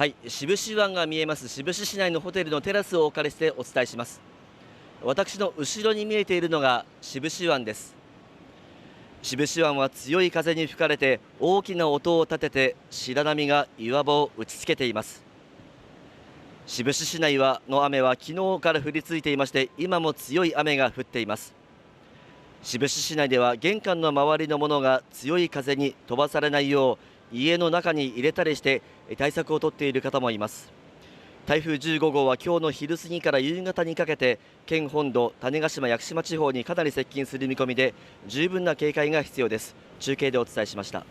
はい、志布志湾が見えます志布志市内のホテルのテラスをお借りしてお伝えします。私の後ろに見えているのが志布志湾です。志布志湾は強い風に吹かれて大きな音を立てて白波が岩場を打ちつけています。志布志市内の雨は昨日から降り続いていまして、今も強い雨が降っています。志布志市内では玄関の周りのものが強い風に飛ばされないよう家の中に入れたりして対策を取っている方もいます。台風15号は今日の昼過ぎから夕方にかけて県本土、種子島・屋久島地方にかなり接近する見込みで十分な警戒が必要です。中継でお伝えしました。